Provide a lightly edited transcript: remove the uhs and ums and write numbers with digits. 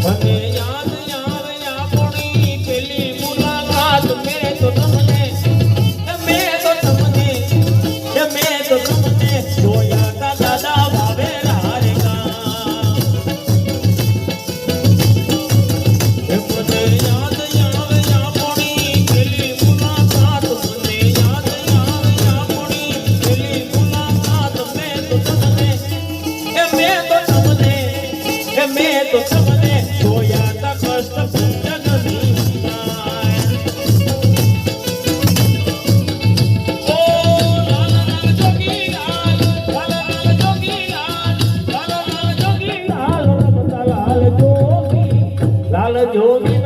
મને યાદ આવે આપણી પેલી મુલાકાત મેં તો તમને જોયા તા દાદા ભાવે રારેગા મને યાદ આવે આપણી પેલી મુલાકાત મને યાદ આવે આપણી પેલી મુલાકાત મેં તો તમને જોયા તા કષ્ટ જગની લાલ જોગી